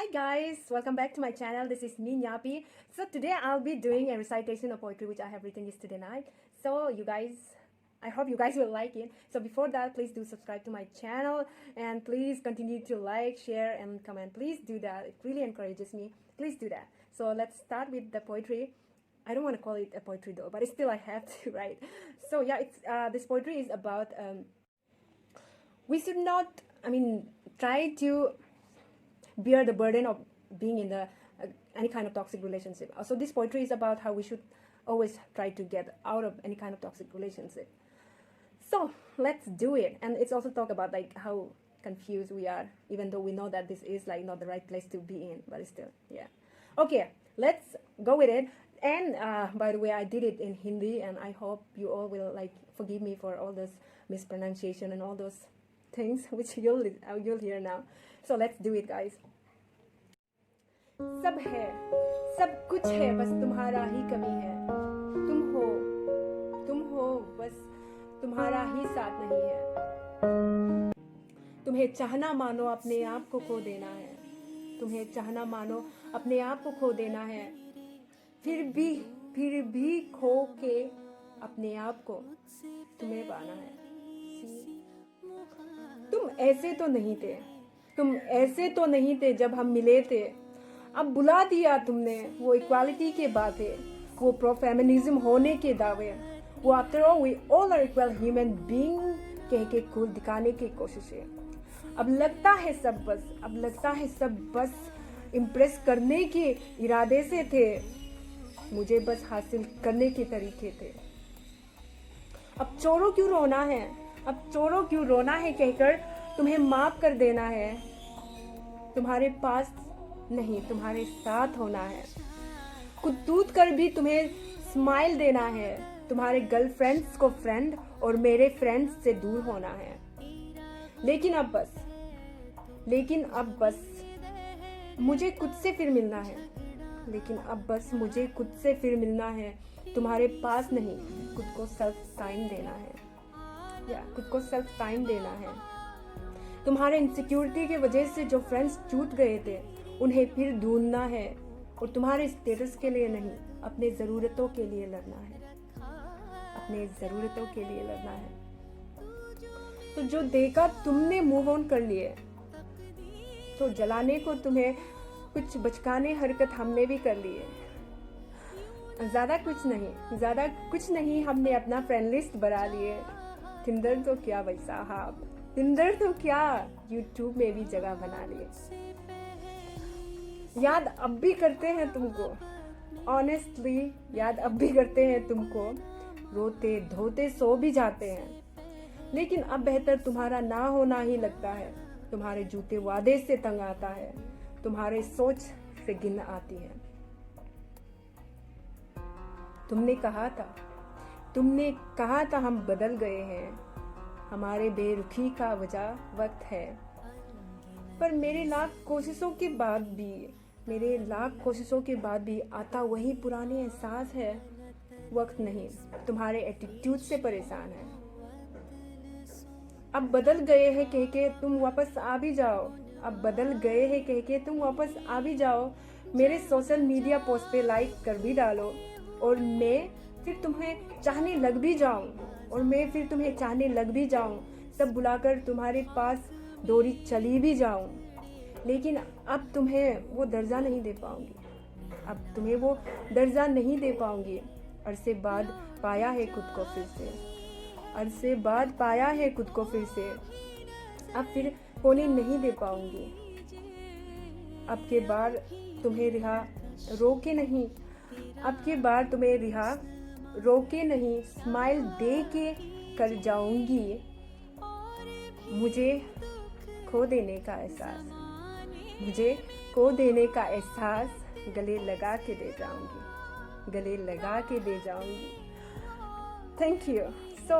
Hi guys, welcome back to my channel. This is me Nyapi. So today I'll be doing a recitation of poetry which I have written yesterday night. So you guys, I hope you guys will like it. So before that, please do subscribe to my channel and please continue to like, share and comment. Please do that. It really encourages me. Please do that. So let's start with the poetry. I don't want to call it a poetry though, but still I have to, right? So yeah, it's this poetry is about we should not, try to bear the burden of being in the any kind of toxic relationship. So this poetry is about how we should always try to get out of any kind of toxic relationship. So let's do it. And it's also talk about like how confused we are, even though we know that this is like not the right place to be in, but still, yeah. Okay, let's go with it. And by the way, I did it in Hindi, and I hope you all will like forgive me for all this mispronunciation and all those things which you'll hear now. So let's do it, guys. सब है, सब कुछ है, बस तुम्हारा ही कमी है. तुम हो, बस तुम्हारा ही साथ नहीं है. तुम्हें चाहना मानो अपने आप को खो देना है. तुम्हें चाहना मानो अपने आप को खो देना है. फिर भी खो के अपने आप को तुम्हें पाना है. तुम ऐसे तो नहीं थे जब हम मिले थे. अब बुला दिया तुमने वो इक्वालिटी के बातें, वो प्रो फेमिनिज्म होने के दावे, वो after all we all are equal human being कह के कूल दिखाने की कोशिशें. अब लगता है सब बस इम्प्रेस करने के इरादे से थे. मुझे बस हासिल करने के तरीके थे. अब चोरों क्यों रोना है कहकर तुम्हें माफ कर देना है. तुम्हारे पास नहीं, तुम्हारे साथ होना है. कुतूत कर भी तुम्हें स्माइल देना है. तुम्हारे गर्लफ्रेंड्स को फ्रेंड और मेरे फ्रेंड्स से दूर होना है. लेकिन अब बस मुझे खुद से फिर मिलना है. तुम्हारे पास नहीं, खुद को सेल्फ टाइम देना है. तुम्हारे इनसिक्योरिटी की वजह से जो फ्रेंड्स टूट गए थे उन्हें फिर ढूंढना है. और तुम्हारे स्टेटस के लिए नहीं, अपने ज़रूरतों के लिए लड़ना है. तो जो देखा तुमने मूव ऑन कर लिए, तो जलाने को तुम्हें कुछ बचकाने हरकत हमने भी कर लिए. ज़्यादा कुछ नहीं हमने अपना फ्रेंड लिस्ट बढ़ा लिए. टिंडर तो क्या भाई साहब, टिंडर तो क्या, यूट्यूब में भी जगह बना लिए. याद अब भी करते हैं तुमको, ऑनेस्टली याद अब भी करते हैं तुमको. रोते धोते सो भी जाते हैं. लेकिन अब बेहतर तुम्हारा ना होना ही लगता है. तुम्हारे जूते वादे से तंग आता है. तुम्हारे सोच से गिन आती है. तुमने कहा था हम बदल गए हैं. हमारे बेरुखी का वजह वक्त है. पर मेरे लाख कोशिशों के बाद भी आता वही पुराने एहसास है. वक्त नहीं, तुम्हारे एटीट्यूड से परेशान है. अब बदल गए हैं कह के तुम वापस आ भी जाओ. मेरे सोशल मीडिया पोस्ट पे लाइक कर भी डालो. और मैं फिर तुम्हें चाहने लग भी जाऊं. सब भुलाकर तुम्हारे पास डोरी चली भी जाऊं. लेकिन अब तुम्हें वो दर्जा नहीं दे पाऊंगी. अरसे बाद पाया है खुद को फिर से. अब फिर होने नहीं दे पाऊंगी. अब के बार तुम्हें रिहा रोके नहीं, स्माइल दे के कर जाऊंगी. मुझे खो देने का एहसास गले लगा के दे जाऊंगी. Thank you. सो